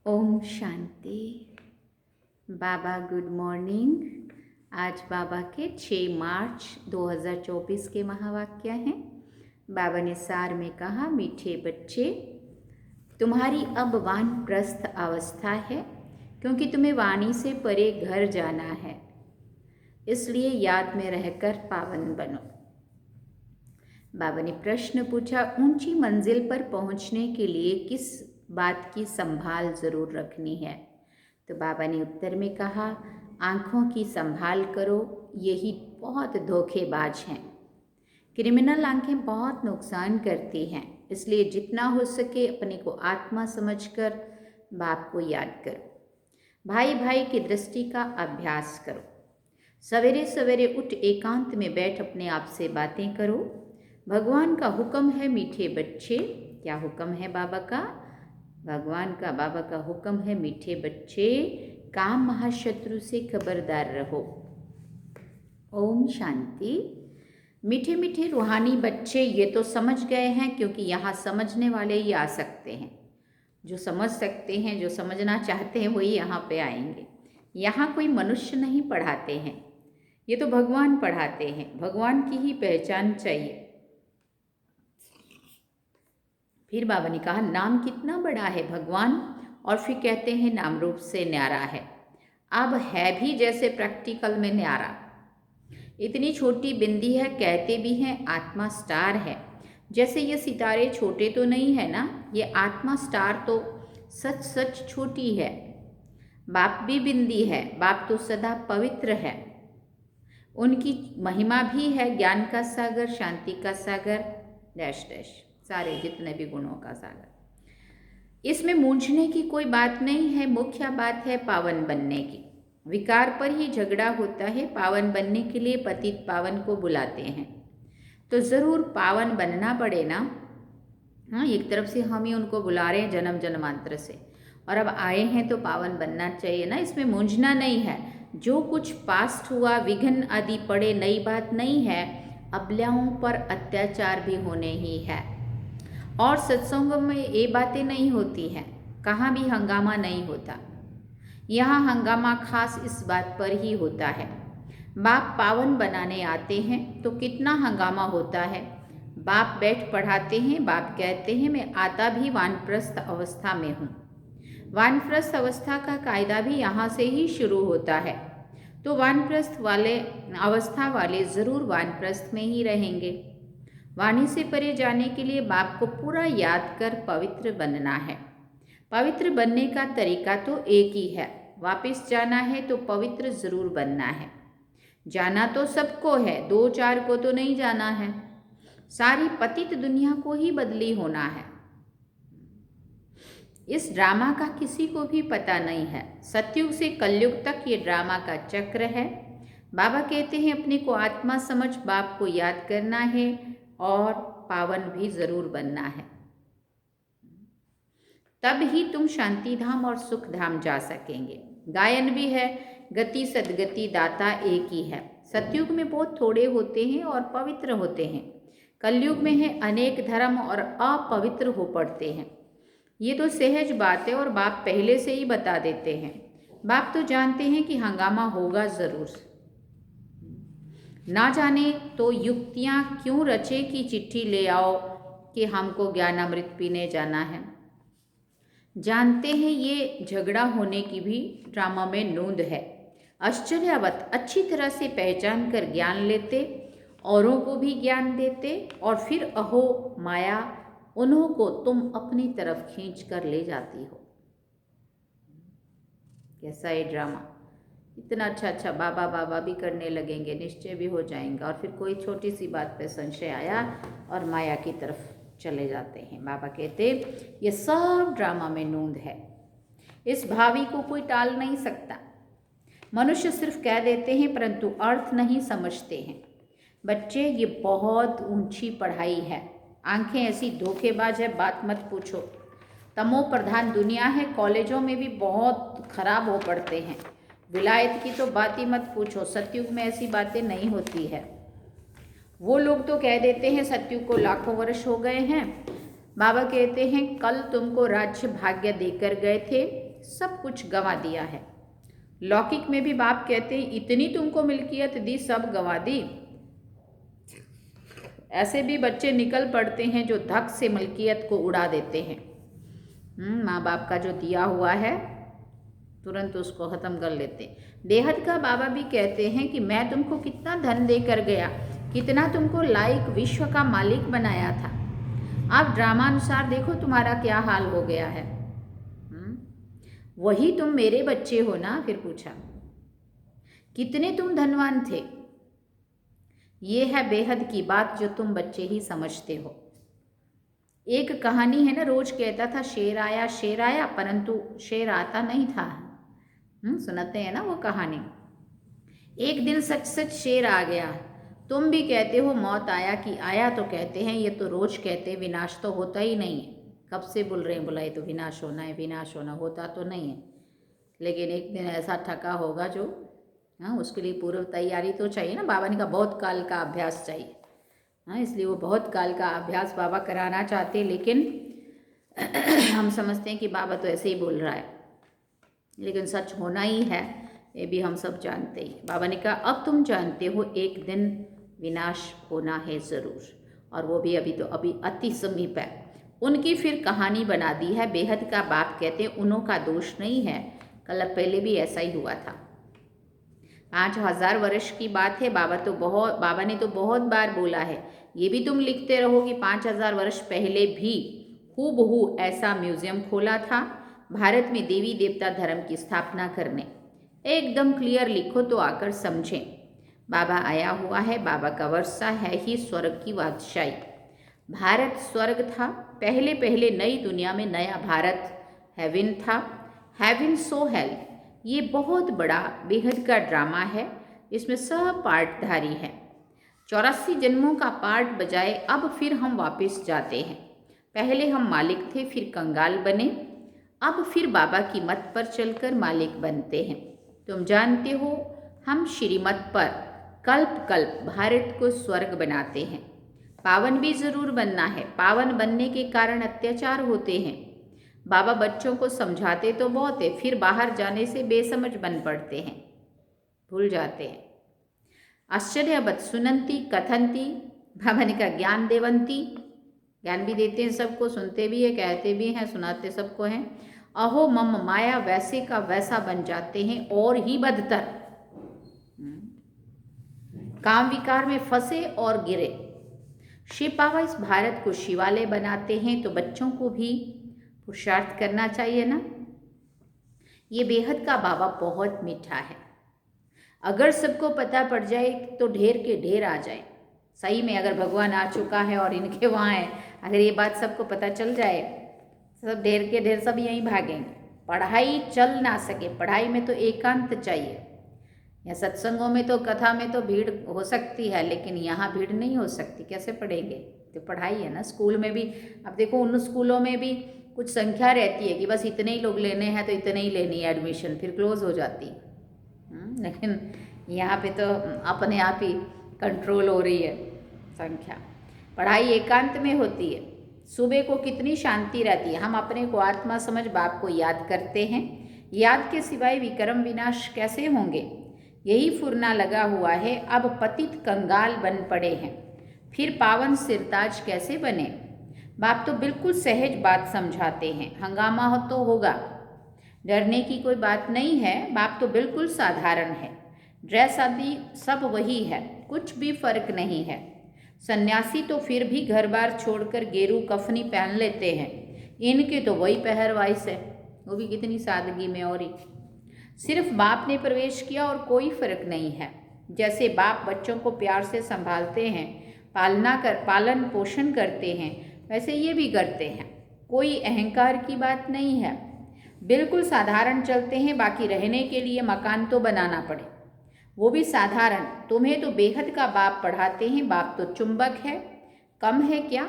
ओम शांति। बाबा good morning. आज बाबा के 6 मार्च 2024 के महावाक्य हैं। बाबा ने सार में कहा, मीठे बच्चे, तुम्हारी अब वानप्रस्थ अवस्था है, क्योंकि तुम्हें वाणी से परे घर जाना है। इसलिए याद में रहकर पावन बनो। बाबा ने प्रश्न पूछा, ऊंची मंजिल पर पहुंचने के लिए किस बात की संभाल जरूर रखनी है? तो बाबा ने उत्तर में कहा, आँखों की संभाल करो, यही बहुत धोखेबाज हैं। क्रिमिनल आँखें बहुत नुकसान करती हैं, इसलिए जितना हो सके अपने को आत्मा समझकर बाप को याद करो। भाई भाई की दृष्टि का अभ्यास करो। सवेरे सवेरे उठ एकांत में बैठ अपने आप से बातें करो। भगवान का हुक्म है मीठे बच्चे। क्या हुक्म है बाबा का? भगवान का, बाबा का हुक्म है, मीठे बच्चे, काम महाशत्रु से खबरदार रहो। ओम शांति। मीठे मीठे रूहानी बच्चे ये तो समझ गए हैं, क्योंकि यहाँ समझने वाले ही आ सकते हैं। जो समझ सकते हैं, जो समझना चाहते हैं, वही यहाँ पे आएंगे। यहाँ कोई मनुष्य नहीं पढ़ाते हैं, ये तो भगवान पढ़ाते हैं। भगवान की ही पहचान चाहिए। फिर बाबा ने कहा, नाम कितना बड़ा है भगवान, और फिर कहते हैं नाम रूप से न्यारा है। अब है भी जैसे प्रैक्टिकल में न्यारा। इतनी छोटी बिंदी है, कहते भी हैं आत्मा स्टार है। जैसे ये सितारे छोटे तो नहीं है ना, ये आत्मा स्टार तो सच सच छोटी है। बाप भी बिंदी है, बाप तो सदा पवित्र है। उनकी महिमा भी है, ज्ञान का सागर, शांति का सागर, डैश डैश, सारे जितने भी गुणों का सागर। इसमें मूंझने की कोई बात नहीं है। मुख्य बात है पावन बनने की। विकार पर ही झगड़ा होता है। पावन बनने के लिए पतित पावन को बुलाते हैं, तो ज़रूर पावन बनना पड़े ना। हाँ, एक तरफ से हम ही उनको बुला रहे हैं जन्म जन्मांतर से, और अब आए हैं तो पावन बनना चाहिए ना। इसमें मूंझना नहीं है। जो कुछ पास्ट हुआ, विघ्न आदि पड़े, नई बात नहीं है। अबलाओं पर अत्याचार भी होने ही है, और सत्संग में ये बातें नहीं होती हैं। कहाँ भी हंगामा नहीं होता। यहाँ हंगामा खास इस बात पर ही होता है। बाप पावन बनाने आते हैं तो कितना हंगामा होता है। बाप बैठ पढ़ाते हैं, बाप कहते हैं मैं आता भी वानप्रस्थ अवस्था में हूँ। वानप्रस्थ अवस्था का कायदा भी यहाँ से ही शुरू होता है। तो वानप्रस्थ वाले अवस्था वाले ज़रूर वानप्रस्थ में ही रहेंगे। वाणी से परे जाने के लिए बाप को पूरा याद कर पवित्र बनना है। पवित्र बनने का तरीका तो एक ही है। वापस जाना है तो पवित्र ज़रूर बनना है। जाना तो सबको है, 2-4 को तो नहीं जाना है। सारी पतित दुनिया को ही बदली होना है। इस ड्रामा का किसी को भी पता नहीं है। सतयुग से कलयुग तक ये ड्रामा का चक्र है। बाबा कहते हैं अपने को आत्मा समझ बाप को याद करना है, और पावन भी ज़रूर बनना है। तब ही तुम शांति धाम और सुख धाम जा सकेंगे। गायन भी है, गति सदगति दाता एक ही है। सतयुग में बहुत थोड़े होते हैं और पवित्र होते हैं। कलयुग में है अनेक धर्म और अपवित्र हो पड़ते हैं। ये तो सहज बात है, और बाप पहले से ही बता देते हैं। बाप तो जानते हैं कि हंगामा होगा ज़रूर। ना जाने तो युक्तियाँ क्यों रचे कि चिट्ठी ले आओ कि हमको ज्ञानामृत पीने जाना है। जानते हैं ये झगड़ा होने की भी ड्रामा में नोंद है। आश्चर्यवत अच्छी तरह से पहचान कर ज्ञान लेते, औरों को भी ज्ञान देते, और फिर अहो माया, उन्हों को तुम अपनी तरफ खींच कर ले जाती हो। कैसा ये ड्रामा! इतना अच्छा अच्छा बाबा बाबा भी करने लगेंगे, निश्चय भी हो जाएंगे, और फिर कोई छोटी सी बात पे संशय आया और माया की तरफ चले जाते हैं। बाबा कहते ये सब ड्रामा में नोंद है। इस भावी को कोई टाल नहीं सकता। मनुष्य सिर्फ कह देते हैं, परंतु अर्थ नहीं समझते हैं। बच्चे, ये बहुत ऊंची पढ़ाई है। आंखें ऐसी धोखेबाज है, बात मत पूछो। तमो प्रधान दुनिया है, कॉलेजों में भी बहुत खराब हो पड़ते हैं। विलायत की तो बात ही मत पूछो। सतयुग में ऐसी बातें नहीं होती है। वो लोग तो कह देते हैं सतयुग को लाखों वर्ष हो गए हैं। बाबा कहते हैं कल तुमको राज्य भाग्य देकर गए थे, सब कुछ गंवा दिया है। लौकिक में भी बाप कहते हैं इतनी तुमको मिल्कियत दी, सब गंवा दी। ऐसे भी बच्चे निकल पड़ते हैं जो धक से मिल्कियत को उड़ा देते हैं। माँ बाप का जो दिया हुआ है तुरंत उसको ख़त्म कर लेते। बेहद का बाबा भी कहते हैं कि मैं तुमको कितना धन दे कर गया, कितना तुमको लायक विश्व का मालिक बनाया था, अब ड्रामानुसार देखो तुम्हारा क्या हाल हो गया है। वही तुम मेरे बच्चे हो ना? फिर पूछा कितने तुम धनवान थे। ये है बेहद की बात जो तुम बच्चे ही समझते हो। एक कहानी है ना, रोज कहता था शेर आया, परंतु शेर आता नहीं था। सुनाते हैं ना वो कहानी। एक दिन सच सच शेर आ गया। तुम भी कहते हो मौत आया कि आया, तो कहते हैं ये तो रोज कहते, विनाश तो होता ही नहीं है। कब से बोल रहे हैं, बोला ये तो विनाश होना है, विनाश होना, होता तो नहीं है। लेकिन एक दिन ऐसा ठका होगा जो उसके लिए पूर्व तैयारी तो चाहिए ना। बाबा ने कहा बहुत काल का अभ्यास चाहिए। इसलिए वो बहुत काल का अभ्यास बाबा कराना चाहते, लेकिन हम समझते हैं कि बाबा तो ऐसे ही बोल रहा है, लेकिन सच होना ही है, ये भी हम सब जानते ही। बाबा ने कहा अब तुम जानते हो एक दिन विनाश होना है ज़रूर, और वो भी अभी अति समीप है। उनकी फिर कहानी बना दी है। बेहद का बाप कहते हैं उन्हों का दोष नहीं है, कल पहले भी ऐसा ही हुआ था। 5000 वर्ष की बात है। बाबा ने तो बहुत बार बोला है, ये भी तुम लिखते रहो कि 5000 वर्ष पहले भी हूबहू ऐसा म्यूजियम खोला था भारत में देवी देवता धर्म की स्थापना करने। एकदम क्लियर लिखो तो आकर समझें। बाबा आया हुआ है, बाबा का वर्षा है ही स्वर्ग की बादशाही। भारत स्वर्ग था, पहले पहले नई दुनिया में नया भारत हेवन था। हेवन सो हेल, ये बहुत बड़ा बेहद का ड्रामा है, इसमें सब पार्टधारी हैं। 84 जन्मों का पार्ट बजाए अब फिर हम वापस जाते हैं। पहले हम मालिक थे, फिर कंगाल बने, अब फिर बाबा की मत पर चलकर मालिक बनते हैं। तुम जानते हो हम श्रीमत पर कल्प कल्प भारत को स्वर्ग बनाते हैं। पावन भी जरूर बनना है, पावन बनने के कारण अत्याचार होते हैं। बाबा बच्चों को समझाते तो बहुत है, फिर बाहर जाने से बेसमझ बन पड़ते हैं, भूल जाते हैं। आश्चर्यवत सुनंती कथंती, बाबा ने कहा ज्ञान देवंती, ज्ञान भी देते हैं सबको, सुनते भी है, कहते भी हैं, सुनाते सबको हैं। अहो मम माया, वैसे का वैसा बन जाते हैं और ही बदतर। काम विकार में फंसे और गिरे। शिव बाबा इस भारत को शिवालय बनाते हैं, तो बच्चों को भी पुरुषार्थ करना चाहिए ना। ये बेहद का बाबा बहुत मीठा है। अगर सबको पता पड़ जाए तो ढेर के ढेर आ जाए। सही में अगर भगवान आ चुका है और इनके वहाँ है, अगर ये बात सबको पता चल जाए, सब ढेर के ढेर सब यहीं भागेंगे। पढ़ाई चल ना सके, पढ़ाई में तो एकांत चाहिए। या सत्संगों में तो कथा में तो भीड़ हो सकती है, लेकिन यहाँ भीड़ नहीं हो सकती, कैसे पढ़ेंगे? तो पढ़ाई है ना। स्कूल में भी अब देखो, उन स्कूलों में भी कुछ संख्या रहती है कि बस इतने ही लोग लेने हैं तो इतने ही लेनी है एडमिशन, फिर क्लोज हो जाती है। लेकिन यहाँ पे तो अपने आप ही कंट्रोल हो रही है संख्या। पढ़ाई एकांत में होती है। सुबह को कितनी शांति रहती है। हम अपने को आत्मा समझ बाप को याद करते हैं। याद के सिवाय विक्रम विनाश कैसे होंगे? यही फुरना लगा हुआ है। अब पतित कंगाल बन पड़े हैं, फिर पावन सिरताज कैसे बने? बाप तो बिल्कुल सहज बात समझाते हैं। हंगामा हो तो होगा, डरने की कोई बात नहीं है। बाप तो बिल्कुल साधारण है। ड्रेस आदि सब वही है, कुछ भी फर्क नहीं है। सन्यासी तो फिर भी घर बार छोड़कर गेरू कफनी पहन लेते हैं, इनके तो वही पहरवाइस है, वो भी कितनी सादगी में। और ही सिर्फ बाप ने प्रवेश किया और कोई फर्क नहीं है। जैसे बाप बच्चों को प्यार से संभालते हैं, पालन पोषण करते हैं, वैसे ये भी करते हैं। कोई अहंकार की बात नहीं है, बिल्कुल साधारण चलते हैं। बाकी रहने के लिए मकान तो बनाना पड़े, वो भी साधारण। तुम्हें तो बेहद का बाप पढ़ाते हैं। बाप तो चुंबक है, कम है क्या?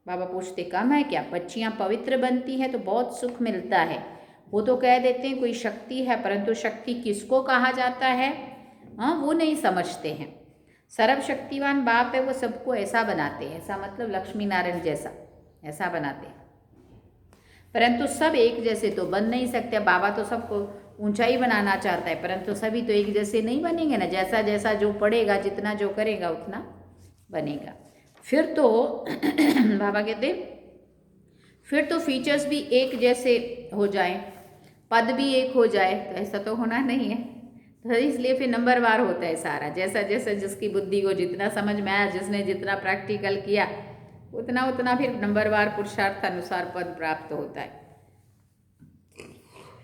बाबा पूछते कम है क्या? बच्चियाँ पवित्र बनती है तो बहुत सुख मिलता है। वो तो कह देते हैं कोई शक्ति है, परंतु शक्ति किसको कहा जाता है वो नहीं समझते हैं। सर्वशक्तिवान बाप है, वो सबको ऐसा बनाते हैं। ऐसा मतलब लक्ष्मी नारायण जैसा ऐसा बनाते हैं। परंतु सब एक जैसे तो बन नहीं सकते। बाबा तो सबको ऊंचाई बनाना चाहता है, परंतु सभी तो एक जैसे नहीं बनेंगे ना। जैसा जैसा जो पढ़ेगा, जितना जो करेगा उतना बनेगा। फिर तो बाबा कहते फिर तो फीचर्स भी एक जैसे हो जाए, पद भी एक हो जाए, तो ऐसा तो होना नहीं है। तो इसलिए फिर नंबरवार होता है सारा। जैसा जैसा जिसकी बुद्धि को जितना समझ में आया, जिसने जितना प्रैक्टिकल किया, उतना उतना फिर नंबरवार पुरुषार्थ अनुसार पद प्राप्त होता है।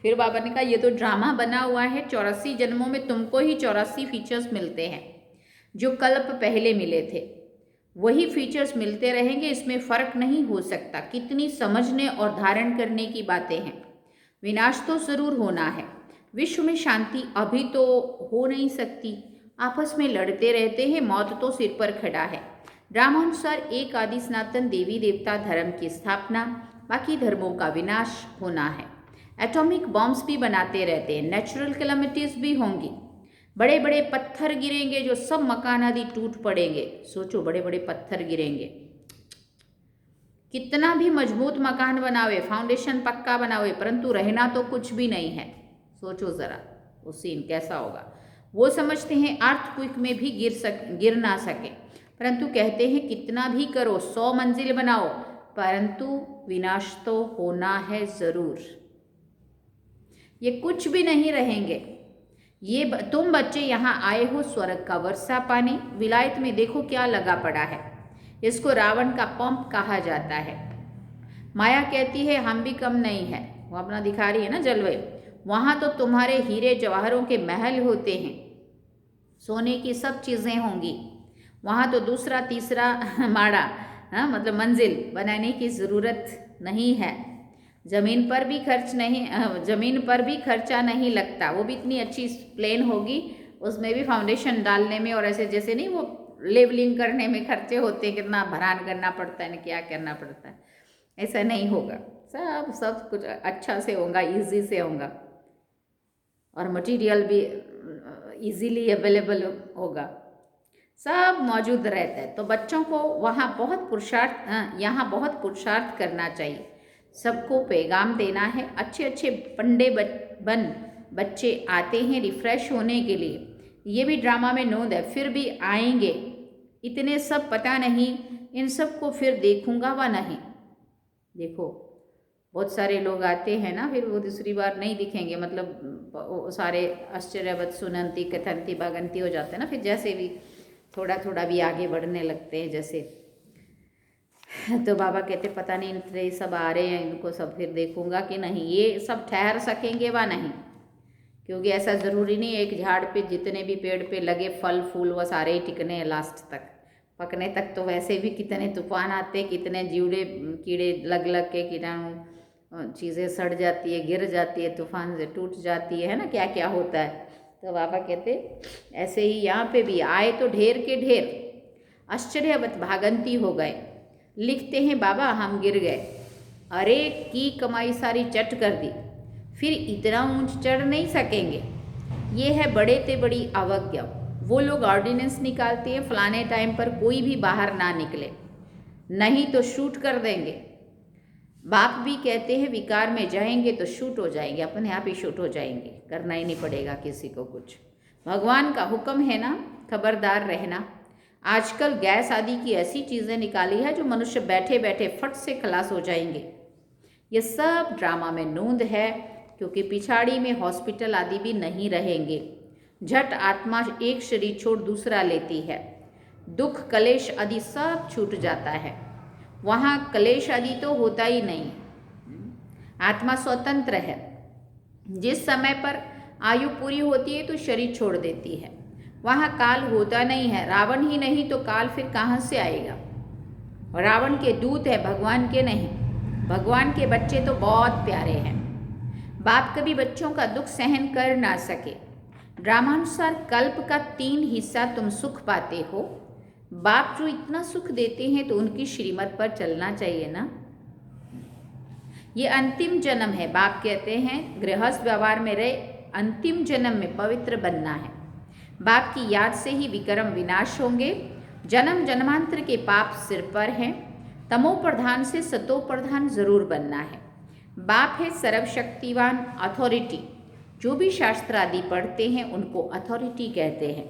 फिर बाबा ने कहा ये तो ड्रामा बना हुआ है, 84 जन्मों में तुमको ही 84 फीचर्स मिलते हैं जो कल्प पहले मिले थे, वही फीचर्स मिलते रहेंगे, इसमें फर्क नहीं हो सकता। कितनी समझने और धारण करने की बातें हैं। विनाश तो जरूर होना है, विश्व में शांति अभी तो हो नहीं सकती, आपस में लड़ते रहते हैं, मौत तो सिर पर खड़ा है। ड्रामानुसार एक आदि सनातन देवी देवता धर्म की स्थापना, बाकी धर्मों का विनाश होना है। एटॉमिक बॉम्ब्स भी बनाते रहते हैं, नेचुरल कैलामिटीज भी होंगी, बड़े बड़े पत्थर गिरेंगे जो सब मकान आदि टूट पड़ेंगे। सोचो, बड़े बड़े पत्थर गिरेंगे, कितना भी मजबूत मकान बनावे, फाउंडेशन पक्का बनावे, परंतु रहना तो कुछ भी नहीं है। सोचो जरा वो सीन कैसा होगा। वो समझते हैं अर्थक्वेक में भी गिर ना सके, परंतु कहते हैं कितना भी करो, 100 मंजिल बनाओ, परंतु विनाश तो होना है जरूर। ये कुछ भी नहीं रहेंगे। ये तुम बच्चे यहाँ आए हो स्वर्ग का वर्षा पाने, विलायत में देखो क्या लगा पड़ा है। इसको रावण का पंप कहा जाता है। माया कहती है हम भी कम नहीं है, वो अपना दिखा रही है ना जलवे। वहाँ तो तुम्हारे हीरे जवाहरों के महल होते हैं, सोने की सब चीज़ें होंगी। वहाँ तो दूसरा तीसरा माड़ा, मतलब मंजिल बनाने की ज़रूरत नहीं है। ज़मीन पर भी खर्चा नहीं लगता, वो भी इतनी अच्छी प्लेन होगी, उसमें भी फाउंडेशन डालने में और ऐसे जैसे नहीं वो लेवलिंग करने में खर्चे होते हैं, कितना भरान करना पड़ता है ना, क्या करना पड़ता है, ऐसा नहीं होगा। सब कुछ अच्छा से होगा, इजी से होगा, और मटेरियल भी इजीली अवेलेबल होगा, सब मौजूद रहता है। तो बच्चों को यहाँ बहुत पुरुषार्थ करना चाहिए, सबको पैगाम देना है। अच्छे अच्छे पंडे बच्चे आते हैं रिफ्रेश होने के लिए, ये भी ड्रामा में नोंद है। फिर भी आएंगे, इतने सब पता नहीं इन सब को फिर देखूंगा व नहीं। देखो बहुत सारे लोग आते हैं ना, फिर वो दूसरी बार नहीं दिखेंगे, मतलब सारे आश्चर्यवत सुनंती कथंती भागंती हो जाते हैं ना, फिर जैसे भी थोड़ा थोड़ा भी आगे बढ़ने लगते हैं जैसे। तो बाबा कहते पता नहीं इनसे सब आ रहे हैं, इनको सब फिर देखूंगा कि नहीं, ये सब ठहर सकेंगे व नहीं, क्योंकि ऐसा ज़रूरी नहीं एक झाड़ पे जितने भी पेड़ पे लगे फल फूल वो सारे ही टिकने हैं लास्ट तक, पकने तक तो वैसे भी कितने तूफान आते, कितने जीवड़े कीड़े लग के कीटाणु चीज़ें सड़ जाती है, गिर जाती है, तूफान से टूट जाती है ना, क्या क्या होता है। तो बाबा कहते ऐसे ही यहाँ पे भी आए तो ढेर के ढेर, आश्चर्यवत भागंती हो गए। लिखते हैं बाबा हम गिर गए, अरे की कमाई सारी चट कर दी, फिर इतना ऊंच चढ़ नहीं सकेंगे। ये है बड़े ते बड़ी अवज्ञा। वो लोग ऑर्डिनेंस निकालते हैं फलाने टाइम पर कोई भी बाहर ना निकले, नहीं तो शूट कर देंगे। बाप भी कहते हैं विकार में जाएंगे तो शूट हो जाएंगे, अपने आप ही शूट हो जाएंगे, करना ही नहीं पड़ेगा किसी को कुछ। भगवान का हुक्म है ना, खबरदार रहना। आजकल गैस आदि की ऐसी चीज़ें निकाली है जो मनुष्य बैठे बैठे फट से खलास हो जाएंगे। ये सब ड्रामा में नोंद है, क्योंकि पिछाड़ी में हॉस्पिटल आदि भी नहीं रहेंगे। झट आत्मा एक शरीर छोड़ दूसरा लेती है, दुख कलेश आदि सब छूट जाता है। वहाँ कलेश आदि तो होता ही नहीं, आत्मा स्वतंत्र है। जिस समय पर आयु पूरी होती है तो शरीर छोड़ देती है। वहाँ काल होता नहीं है, रावण ही नहीं तो काल फिर कहाँ से आएगा। रावण के दूत है, भगवान के नहीं। भगवान के बच्चे तो बहुत प्यारे हैं। बाप कभी बच्चों का दुख सहन कर ना सके। ड्रामानुसार कल्प का 3 हिस्सा तुम सुख पाते हो। बाप जो इतना सुख देते हैं तो उनकी श्रीमत पर चलना चाहिए ना। ये अंतिम जन्म है, बाप कहते हैं गृहस्थ व्यवहार में रहे अंतिम जन्म में पवित्र बनना है। बाप की याद से ही विक्रम विनाश होंगे। जन्म जन्मांतर के पाप सिर पर हैं। तमो प्रधान से सतो प्रधान जरूर बनना है। बाप है सर्वशक्तिवान, अथॉरिटी। जो भी शास्त्र आदि पढ़ते हैं उनको अथॉरिटी कहते हैं।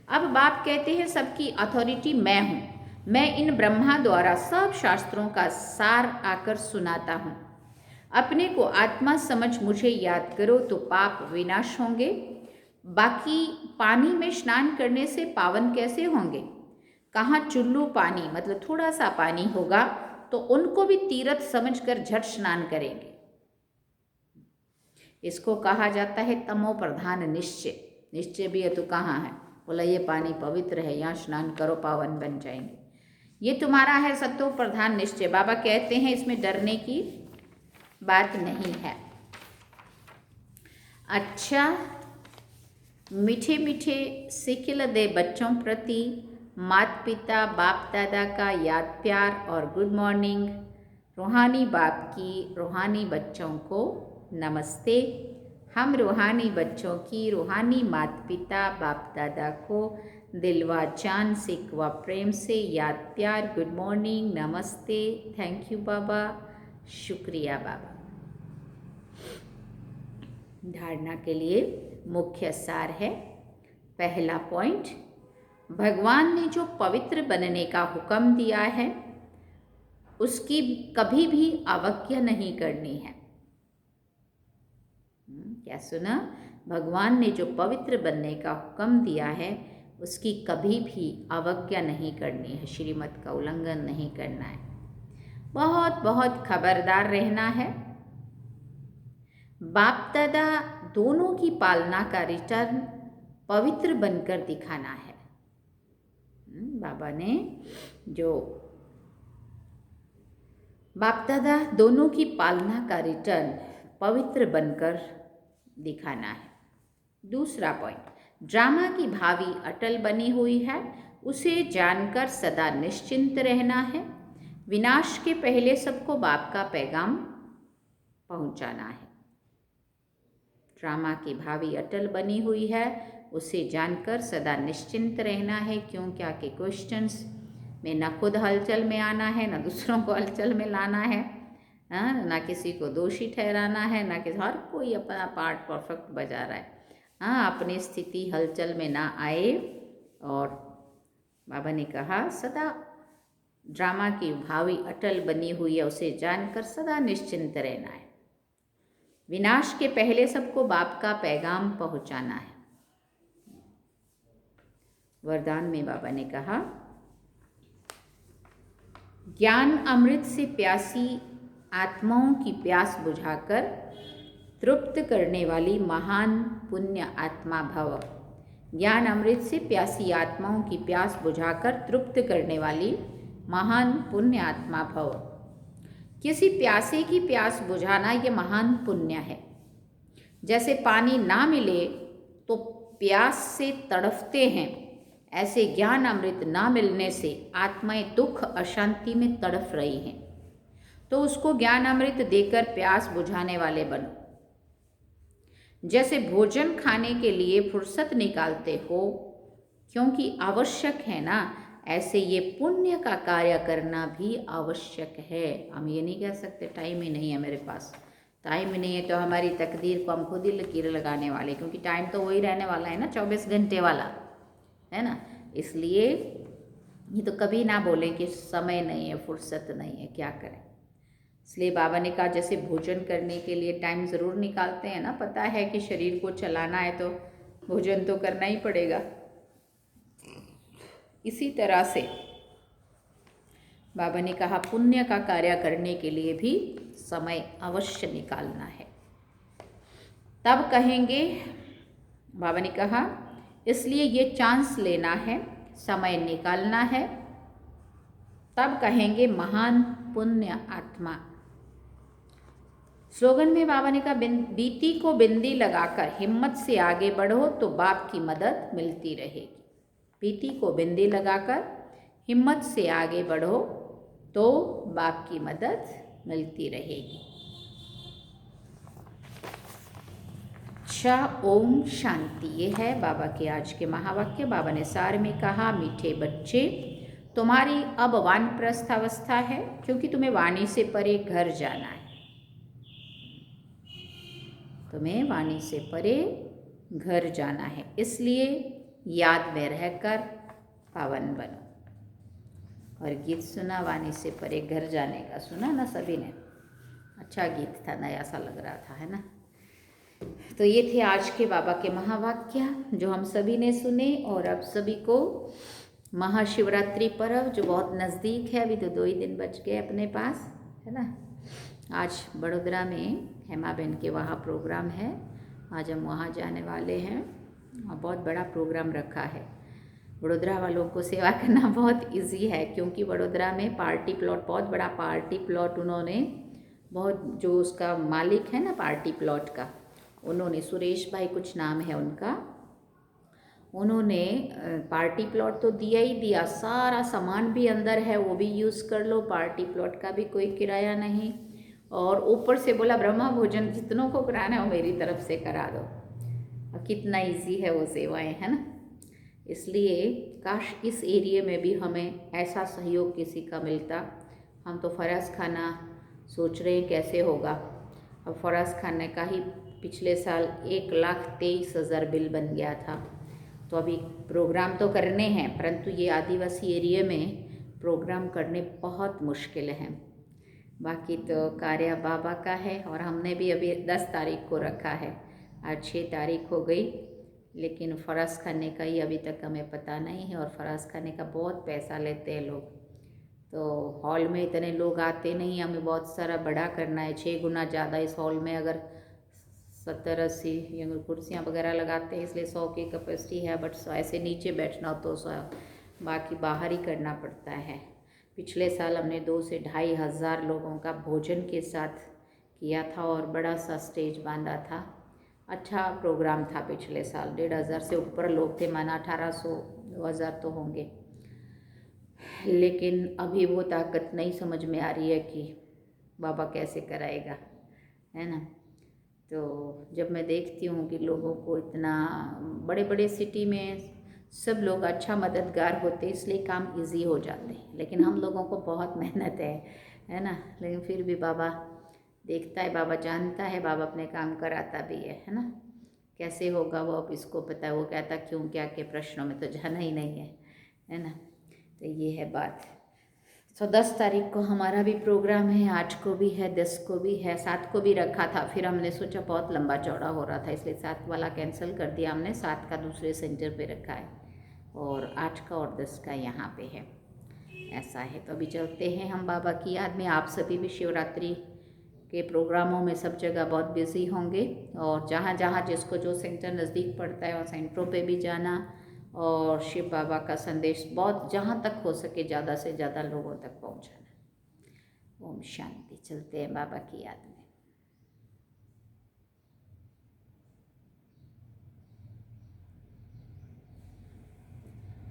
अब बाप कहते हैं सबकी अथॉरिटी मैं हूँ, मैं इन ब्रह्मा द्वारा सब शास्त्रों का सार आकर सुनाता हूँ। अपने को आत्मा समझ मुझे याद करो तो पाप विनाश होंगे। बाकी पानी में स्नान करने से पावन कैसे होंगे? कहाँ चुल्लू पानी मतलब थोड़ा सा पानी होगा तो उनको भी तीर्थ समझकर झट स्नान करेंगे। इसको कहा जाता है तमो प्रधान निश्चय। निश्चय भी है तो कहाँ है? बोला ये पानी पवित्र है, यहाँ स्नान करो पावन बन जाएंगे। ये तुम्हारा है सत्तो प्रधान निश्चय। बाबा कहते हैं इसमें डरने की बात नहीं है। अच्छा, मीठे मीठे सिखिल दे बच्चों प्रति माता पिता बाप दादा का याद प्यार और गुड मॉर्निंग। रूहानी बाप की रूहानी बच्चों को नमस्ते। हम रूहानी बच्चों की रूहानी माता पिता बाप दादा को दिलवा जान सिकवा प्रेम से याद प्यार गुड मॉर्निंग नमस्ते। थैंक यू बाबा, शुक्रिया बाबा। धारणा के लिए मुख्य सार है। पहला पॉइंट, भगवान ने जो पवित्र बनने का हुक्म दिया है उसकी कभी भी अवज्ञा नहीं करनी है। क्या सुना? भगवान ने जो पवित्र बनने का हुक्म दिया है उसकी कभी भी अवज्ञा नहीं करनी है, श्रीमत का उल्लंघन नहीं करना है। बहुत बहुत खबरदार रहना है। बाप दादा दोनों की पालना का रिटर्न पवित्र बनकर दिखाना है। बाबा ने जो बाप दादा दोनों की पालना का रिटर्न पवित्र बनकर दिखाना है। दूसरा पॉइंट, ड्रामा की भावी अटल बनी हुई है, उसे जानकर सदा निश्चिंत रहना है। विनाश के पहले सबको बाप का पैगाम पहुंचाना है। ड्रामा की भावी अटल बनी हुई है, उसे जानकर सदा निश्चिंत रहना है। क्यों? क्या के क्वेश्चंस में न खुद हलचल में आना है, न दूसरों को हलचल में लाना है, ना किसी को दोषी ठहराना है, ना कि हर कोई अपना पार्ट परफेक्ट बजा रहा है। अपनी स्थिति हलचल में ना आए। और बाबा ने कहा सदा ड्रामा की भावी अटल बनी हुई है, उसे जानकर सदा निश्चिंत रहना है। विनाश के पहले सबको बाप का पैगाम पहुंचाना है। वरदान में बाबा ने कहा, ज्ञान अमृत से प्यासी आत्माओं की प्यास बुझाकर तृप्त करने वाली महान पुण्य आत्मा भव। ज्ञान अमृत से प्यासी आत्माओं की प्यास बुझाकर तृप्त करने वाली महान पुण्य आत्मा भव। किसी प्यासे की प्यास बुझाना ये महान पुण्य है। जैसे पानी ना मिले तो प्यास से तड़फते हैं, ऐसे ज्ञान अमृत ना मिलने से आत्माएं दुख अशांति में तड़फ रही हैं। तो उसको ज्ञान अमृत देकर प्यास बुझाने वाले बनो। जैसे भोजन खाने के लिए फुर्सत निकालते हो क्योंकि आवश्यक है ना, ऐसे ये पुण्य का कार्य करना भी आवश्यक है। हम ये नहीं कह सकते टाइम ही नहीं है मेरे पास, टाइम ही नहीं है तो हमारी तकदीर को हम खुद ही लकीर लगाने वाले, क्योंकि टाइम तो वही रहने वाला है ना, 24 घंटे वाला है ना। इसलिए ये तो कभी ना बोलें कि समय नहीं है, फुर्सत नहीं है, क्या करें। इसलिए बाबा ने कहा जैसे भोजन करने के लिए टाइम ज़रूर निकालते हैं ना, पता है कि शरीर को चलाना है तो भोजन तो करना ही पड़ेगा। इसी तरह से बाबा ने कहा पुण्य का कार्य करने के लिए भी समय अवश्य निकालना है। तब कहेंगे, बाबा ने कहा इसलिए ये चांस लेना है, समय निकालना है, तब कहेंगे महान पुण्य आत्मा। स्लोगन में बाबा ने कहा बीती को बिंदी लगाकर हिम्मत से आगे बढ़ो तो बाप की मदद मिलती रहेगी। बीती को बिंदी लगाकर हिम्मत से आगे बढ़ो तो बाप की मदद मिलती रहेगी। अच्छा, ओम शांति। ये है बाबा के आज के महावाक्य। बाबा ने सार में कहा, मीठे बच्चे तुम्हारी अब वानप्रस्थ अवस्था है, क्योंकि तुम्हें वाणी से परे घर जाना है। तुम्हें वाणी से परे घर जाना है, इसलिए याद में रहकर पावन बनो। और गीत सुना वाणी से परे घर जाने का, सुना ना सभी ने? अच्छा गीत था, नया सा लग रहा था, है ना? तो ये थे आज के बाबा के महावाक्य जो हम सभी ने सुने। और अब सभी को महाशिवरात्रि पर्व जो बहुत नज़दीक है, अभी तो 2 ही दिन बच गए अपने पास, है ना? आज बड़ोदरा में हेमा बहन के वहाँ प्रोग्राम है, आज हम वहाँ जाने वाले हैं और बहुत बड़ा प्रोग्राम रखा है। वडोदरा वालों को सेवा करना बहुत इजी है, क्योंकि वडोदरा में पार्टी प्लॉट, बहुत बड़ा पार्टी प्लॉट उन्होंने, बहुत जो उसका मालिक है ना पार्टी प्लॉट का, उन्होंने, सुरेश भाई कुछ नाम है उनका, उन्होंने पार्टी प्लॉट तो दिया ही दिया, सारा सामान भी अंदर है, वो भी यूज़ कर लो, पार्टी प्लॉट का भी कोई किराया नहीं, और ऊपर से बोला ब्रह्मा भोजन जितनों को कराना है वो मेरी तरफ से करा दो। और कितना इजी है वो सेवाएं, है ना? इसलिए काश इस एरिया में भी हमें ऐसा सहयोग किसी का मिलता। हम तो फराज खाना सोच रहे हैं कैसे होगा। अब फराज खाने का ही पिछले साल 1,23,000 बिल बन गया था। तो अभी प्रोग्राम तो करने हैं, परंतु ये आदिवासी एरिया में प्रोग्राम करने बहुत मुश्किल हैं। बाकी तो कार्य बाबा का है, और हमने भी अभी 10 तारीख को रखा है, आज 6 तारीख हो गई, लेकिन फ़राज खाने का ही अभी तक हमें पता नहीं है। और फ़राज खाने का बहुत पैसा लेते हैं लोग, तो हॉल में इतने लोग आते नहीं, हमें बहुत सारा बड़ा करना है, 6 गुना ज़्यादा इस हॉल में अगर 70-80 कुर्सियाँ वगैरह लगाते हैं, इसलिए 100 की कैपेसिटी है, बट ऐसे नीचे बैठना हो तो 100, बाकी बाहर ही करना पड़ता है। पिछले साल हमने 2 से 2,500 लोगों का भोजन के साथ किया था, और बड़ा सा स्टेज बांधा था। अच्छा प्रोग्राम था पिछले साल, 1,500 से ऊपर लोग थे, माना 1,800-2,000 तो होंगे। लेकिन अभी वो ताकत नहीं समझ में आ रही है कि बाबा कैसे कराएगा, है ना? तो जब मैं देखती हूँ कि लोगों को इतना, बड़े बड़े सिटी में सब लोग अच्छा मददगार होते, इसलिए काम इजी हो जाते हैं, लेकिन हम लोगों को बहुत मेहनत है ना? लेकिन फिर भी बाबा देखता है, बाबा जानता है, बाबा अपने काम कराता भी है ना? कैसे होगा वो अब इसको पता है, वो कहता क्यों क्या के प्रश्नों में तो जाना ही नहीं है ना? तो ये है बात। तो 10 तारीख को हमारा भी प्रोग्राम है, 8 को भी है, 10 को भी है, 7 को भी रखा था, फिर हमने सोचा बहुत लंबा चौड़ा हो रहा था, इसलिए 7 वाला कैंसिल कर दिया हमने, 7 का दूसरे सेंटर पे रखा है, और 8 का और 10 का यहाँ पे है, ऐसा है। तो अभी चलते हैं हम बाबा की याद में। आप सभी भी शिवरात्रि के प्रोग्रामों में सब जगह बहुत बिजी होंगे, और जहाँ जहाँ जिसको जो सेंटर नज़दीक पड़ता है वहाँ सेंटरों पे भी जाना, और शिव बाबा का संदेश बहुत जहाँ तक हो सके ज़्यादा से ज़्यादा लोगों तक पहुँचाना। ओम शांति। चलते हैं बाबा की याद में।